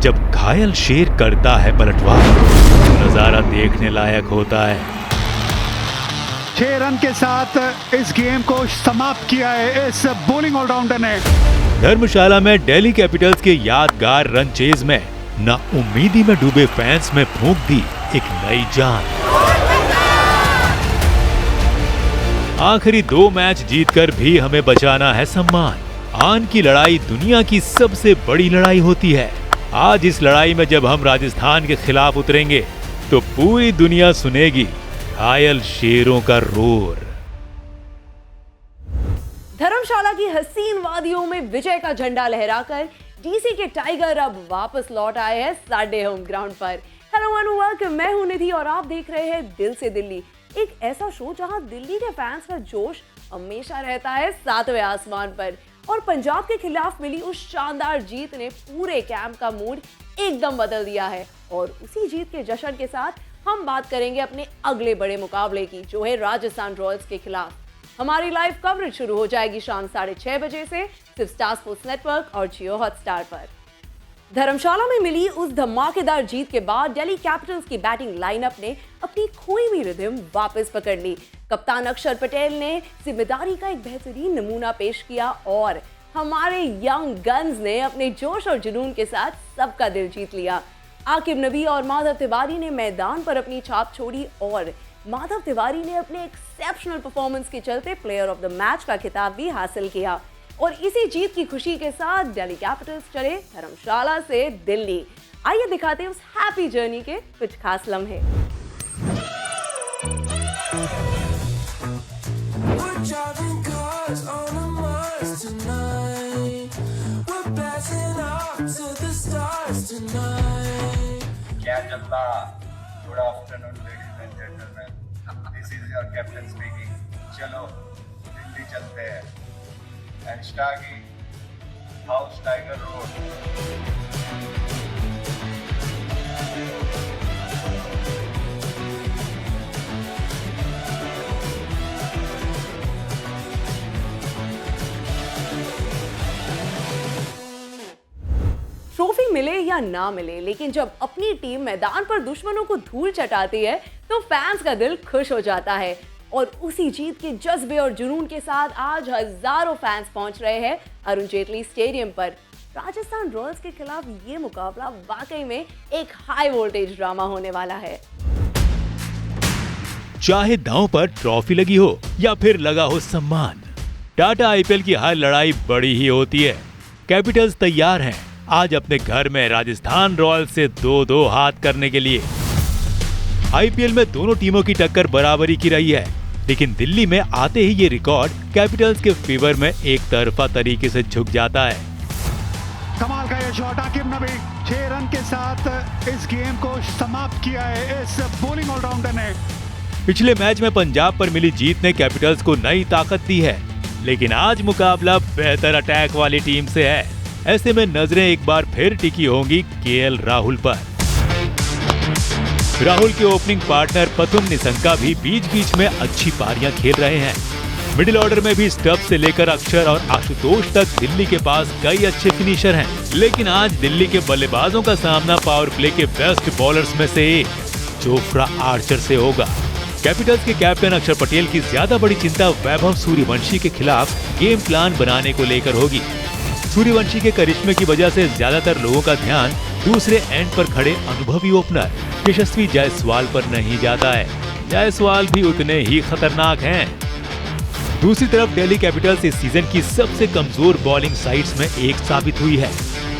जब घायल शेर करता है पलटवार, नजारा देखने लायक होता है। 6 रन के साथ इस गेम को समाप्त किया है इस बॉलिंग ऑलराउंडर ने। धर्मशाला में दिल्ली कैपिटल्स के यादगार रन चेज में ना उम्मीदी में डूबे फैंस में फूंक दी एक नई जान। आखिरी 2 मैच जीतकर भी हमें बचाना है सम्मान। आन की लड़ाई दुनिया की सबसे बड़ी लड़ाई होती है। आज इस लड़ाई में जब हम राजस्थान के खिलाफ उतरेंगे तो पूरी दुनिया सुनेगी घायल शेरों का रोर। धर्मशाला की हसीन वादियों में विजय का झंडा लहराकर डीसी के टाइगर अब वापस लौट आए हैं साडे होम ग्राउंड पर। हेलो एंड वेलकम, मैं हूं निधि और आप देख रहे हैं दिल से दिल्ली, एक ऐसा शो जहां दिल्ली के फैंस का जोश हमेशा रहता है 7वें आसमान पर। और पंजाब के खिलाफ मिली उस शानदार जीत ने पूरे कैंप का मूड एकदम बदल दिया है। और उसी जीत के जश्न के साथ हम बात करेंगे अपने अगले बड़े मुकाबले की, जो है राजस्थान रॉयल्स के खिलाफ। हमारी लाइव कवरेज शुरू हो जाएगी शाम 6:30 बजे से सिर्फ स्टार स्पोर्ट्स नेटवर्क और जियो हॉटस्टार पर। धर्मशाला में मिली उस धमाकेदार जीत के बाद दिल्ली कैपिटल्स की बैटिंग लाइनअप ने अपनी खोई हुई रिदम वापस पकड़ ली। कप्तान अक्षर पटेल ने जिम्मेदारी का एक बेहतरीन नमूना पेश किया और हमारे यंग गन्स ने अपने जोश और जुनून के साथ सबका दिल जीत लिया। आकिब नबी और माधव तिवारी ने मैदान पर अपनी छाप छोड़ी और माधव तिवारी ने अपने एक्सेप्शनल परफॉर्मेंस के चलते प्लेयर ऑफ द मैच का खिताब भी हासिल किया। और इसी जीत की खुशी के साथ दिल्ली कैपिटल्स चले धर्मशाला से दिल्ली। आइए दिखाते हैं उस हैप्पी जर्नी के कुछ खास लम्हे। क्या चलता? Good afternoon ladies and gentleman, this is your captain speaking. चलो दिल्ली चलते हैं। एंड स्टागी हाउस टाइगर रोड। ट्रॉफी मिले या ना मिले, लेकिन जब अपनी टीम मैदान पर दुश्मनों को धूल चटाती है तो फैंस का दिल खुश हो जाता है। और उसी जीत के जज्बे और जुनून के साथ आज हजारों फैंस पहुंच रहे हैं अरुण जेटली स्टेडियम पर। राजस्थान रॉयल्स के खिलाफ ये मुकाबला वाकई में एक हाई वोल्टेज ड्रामा होने वाला है। चाहे दांव पर ट्रॉफी लगी हो या फिर लगा हो सम्मान, टाटा आईपीएल की हर लड़ाई बड़ी ही होती है। कैपिटल्स तैयार हैं आज अपने घर में राजस्थान रॉयल्स से 2-2 हाथ करने के लिए। आईपीएल में दोनों टीमों की टक्कर बराबरी की रही है, लेकिन दिल्ली में आते ही ये रिकॉर्ड कैपिटल्स के फेवर में एक तरफा तरीके से झुक जाता है। कमाल का ये शॉट आकिब नबी 6 रन के साथ इस गेम को समाप्त किया है इस बॉलिंग ऑलराउंडर ने। पिछले मैच में पंजाब पर मिली जीत ने कैपिटल्स को नई ताकत दी है, लेकिन आज मुकाबला बेहतर अटैक वाली टीम से है। ऐसे में नजरें एक बार फिर टिकी होंगी केएल राहुल पर। राहुल के ओपनिंग पार्टनर पथुम निसंका भी बीच बीच में अच्छी पारियां खेल रहे हैं। मिडिल ऑर्डर में भी स्टब से लेकर अक्षर और आशुतोष तक दिल्ली के पास कई अच्छे फिनिशर हैं, लेकिन आज दिल्ली के बल्लेबाजों का सामना पावर प्ले के बेस्ट बॉलर्स में से एक जोफ्रा आर्चर से होगा। कैपिटल्स के कैप्टन अक्षर पटेल की ज्यादा बड़ी चिंता वैभव सूर्यवंशी के खिलाफ गेम प्लान बनाने को लेकर होगी। सूर्यवंशी के करिश्मे की वजह से ज्यादातर लोगों का ध्यान दूसरे एंड पर खड़े अनुभवी ओपनर यशस्वी जायसवाल पर नहीं जाता है। जायसवाल भी उतने ही खतरनाक हैं। दूसरी तरफ दिल्ली कैपिटल्स इस सीजन की सबसे कमजोर बॉलिंग साइड्स में एक साबित हुई है।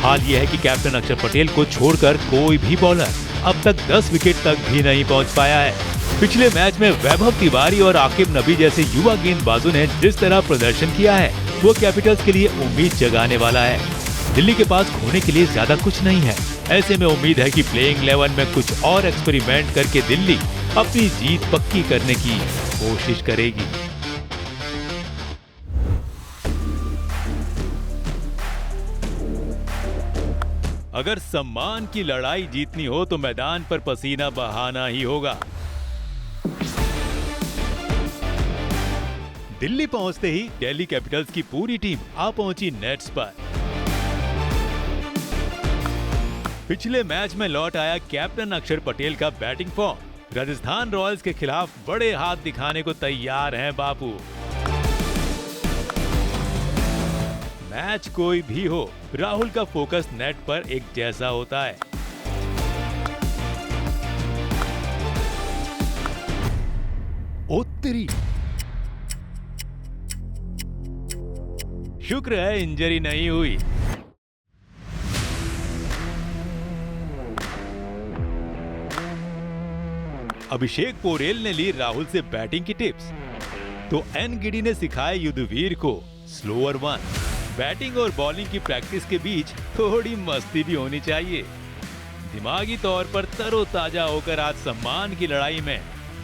हाल यह है कि कैप्टन अक्षर पटेल को छोड़कर कोई भी बॉलर अब तक 10 विकेट तक भी नहीं पहुंच पाया है। पिछले मैच में वैभव तिवारी और आकिब नबी जैसे युवा गेंदबाजों ने जिस तरह प्रदर्शन किया है वो कैपिटल्स के लिए उम्मीद जगाने वाला है। दिल्ली के पास खोने के लिए ज्यादा कुछ नहीं है। ऐसे में उम्मीद है कि प्लेइंग 11 में कुछ और एक्सपेरिमेंट करके दिल्ली अपनी जीत पक्की करने की कोशिश करेगी। अगर सम्मान की लड़ाई जीतनी हो तो मैदान पर पसीना बहाना ही होगा। दिल्ली पहुंचते ही दिल्ली कैपिटल्स की पूरी टीम आ पहुंची नेट्स पर। पिछले मैच में लौट आया कैप्टन अक्षर पटेल का बैटिंग फॉर्म। राजस्थान रॉयल्स के खिलाफ बड़े हाथ दिखाने को तैयार हैं बापू। मैच कोई भी हो, राहुल का फोकस नेट पर एक जैसा होता है। उत्तरी शुक्र है इंजरी नहीं हुई। अभिषेक पोरेल ने ली राहुल से बैटिंग की टिप्स, तो एन गिडी ने सिखाया युद्धवीर को स्लोअर वन। बैटिंग और बॉलिंग की प्रैक्टिस के बीच थोड़ी मस्ती भी होनी चाहिए। दिमागी तौर पर तरोताजा होकर आज सम्मान की लड़ाई में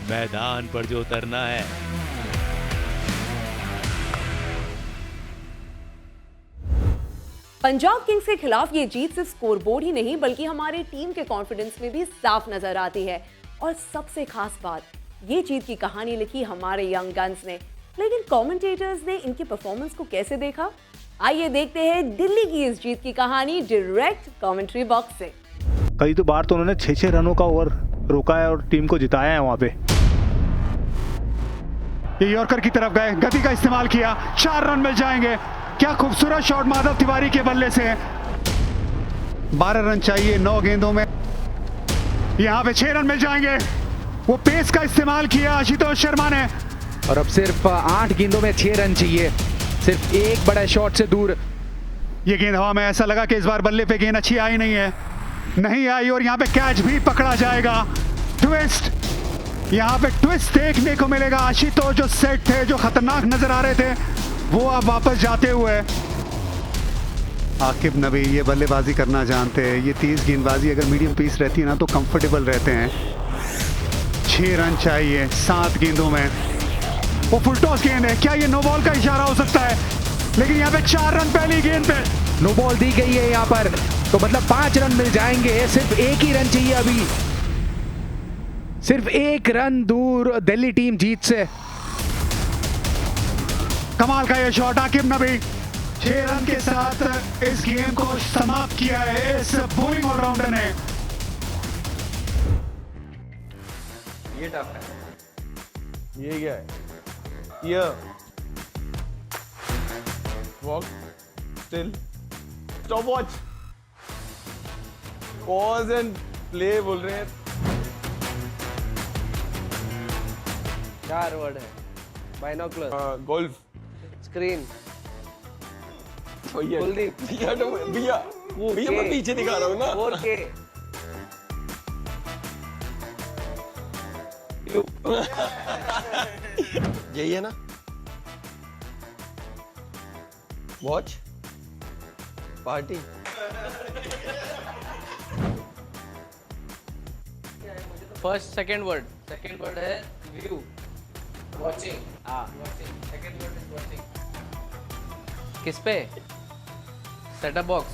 मैदान पर जो उतरना है। पंजाब किंग्स के खिलाफ ये जीत सिर्फ स्कोरबोर्ड ही नहीं बल्कि हमारी टीम के कॉन्फिडेंस में भी साफ नजर आती है। और सबसे खास बात, ये जीत की कहानी लिखी हमारे यंग गन्स ने। लेकिन कमेंटेटर्स ने इनकी परफॉर्मेंस को कैसे देखा? आइए देखते हैं दिल्ली की इस जीत की कहानी डायरेक्ट कमेंट्री बॉक्स से। कई तो बार तो उन्होंने 6-6 रनों का ओवर रोका है और टीम को जिताया है वहां पे। ये यॉर्कर की तरफ गए, गति का इस्तेमाल किया, 4 रन मिल जाएंगे। क्या खूबसूरत शॉट माधव तिवारी के बल्ले से। 12 रन चाहिए 9 गेंदों में, यहाँ पे 6 रन मिल जाएंगे। वो पेस का इस्तेमाल किया आशुतोष शर्मा ने। और अब सिर्फ 8 गेंदों में 6 रन चाहिए, सिर्फ एक बड़ा शॉट से दूर। ये गेंद हवा में, ऐसा लगा कि इस बार बल्ले पे गेंद अच्छी आई नहीं आई और यहाँ पे कैच भी पकड़ा जाएगा। ट्विस्ट, यहाँ पे ट्विस्ट देखने को मिलेगा। आशुतोष जो सेट थे, जो खतरनाक नजर आ रहे थे, वो अब वापस जाते हुए। आकिब नबी ये बल्लेबाजी करना जानते हैं। ये 30 गेंदबाजी अगर मीडियम पीस रहती है ना तो कंफर्टेबल रहते हैं। 6 रन चाहिए 7 गेंदों में। वो फुल टॉस गेंद है, क्या ये नो बॉल का इशारा हो सकता है? लेकिन यहाँ पे 4 रन पहली गेंद पे। नो बॉल दी गई है यहाँ पर, तो मतलब 5 रन मिल जाएंगे। सिर्फ एक ही रन चाहिए अभी, सिर्फ 1 रन दूर दिल्ली टीम जीत से। कमाल का ये शॉट, आकिब नबी 6 रन के साथ इस गेम को समाप्त किया है इस बॉलिंग ऑलराउंडर ने। ये टफ है। ये क्या है? ये walk still stop watch pause and play बोल रहे हैं। 4 वर्ड है। बाइनोकुलर, गोल्फ, स्क्रीन, कुलदीप, भैया मैं पीछे दिखा रहा हूँ ना। 4K, यही है ना? Watch party. First second word है view, watching. Watching second word is watching. किस पे? Setup box.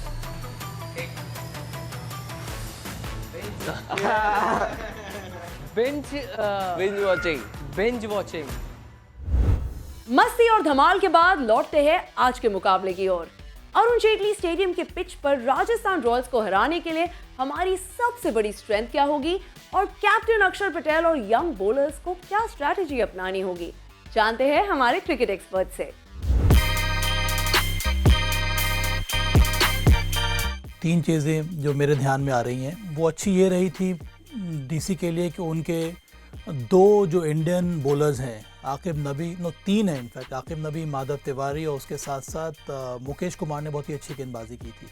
Binge watching. मस्ती और धमाल के बाद लौटते हैं आज के मुकाबले की ओर। अरुण जेटली स्टेडियम के पिच पर राजस्थान रॉयल्स को हराने के लिए हमारी सबसे बड़ी स्ट्रेंथ क्या होगी और कैप्टन अक्षर पटेल और यंग बॉलर्स को क्या स्ट्रैटेजी अपनानी होगी, जानते हैं हमारे क्रिकेट एक्सपर्ट से। 3 चीज़ें जो मेरे ध्यान में आ रही हैं, वो अच्छी ये रही थी डीसी के लिए कि उनके 2 जो इंडियन बॉलर्स हैं, आकिब नबी, 3 हैं इनफैक्ट, आकिब नबी, माधव तिवारी और उसके साथ साथ मुकेश कुमार ने बहुत ही अच्छी गेंदबाजी की थी।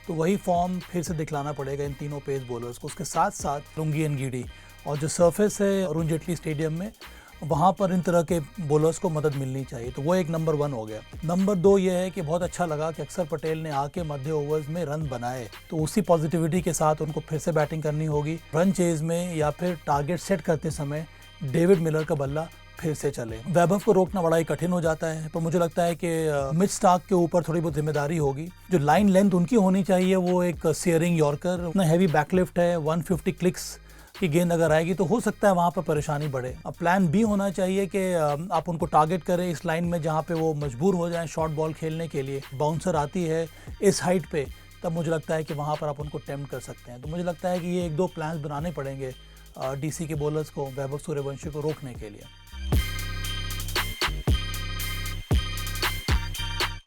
तो वही फॉर्म फिर से दिखलाना पड़ेगा इन तीनों पेस बॉलर्स को। उसके साथ साथ लुंगी एन गिडी, और जो सरफेस है अरुण जेटली स्टेडियम में, वहाँ पर इन तरह के बॉलर्स को मदद मिलनी चाहिए। तो वो एक नंबर 1 हो गया। नंबर 2 ये है कि बहुत अच्छा लगा कि अक्षर पटेल ने आके मध्य ओवर्स में रन बनाए, तो उसी पॉजिटिविटी के साथ उनको फिर से बैटिंग करनी होगी। रन चेज में या फिर टारगेट सेट करते समय डेविड मिलर का बल्ला फिर से चले। वैभव को रोकना बड़ा ही कठिन हो जाता है, पर मुझे लगता है कि मिच स्टार्क के ऊपर थोड़ी बहुत जिम्मेदारी होगी। जो लाइन लेंथ उनकी होनी चाहिए वो एक सीयरिंग यॉर्कर, उतना हैवी बैकलिफ्ट है, 150 क्लिक्स की गेंद अगर आएगी तो हो सकता है वहाँ पर परेशानी बढ़े। अब प्लान बी होना चाहिए कि आप उनको टारगेट करें इस लाइन में जहाँ पे वो मजबूर हो जाएं शॉर्ट बॉल खेलने के लिए। बाउंसर आती है इस हाइट पे, तब मुझे लगता है कि वहाँ पर आप उनको टेम्प्ट कर सकते हैं। तो मुझे लगता है कि ये 1-2 प्लान्स बनाने पड़ेंगे डीसी के बॉलर्स को, वैभव सूर्यवंशी को रोकने के लिए।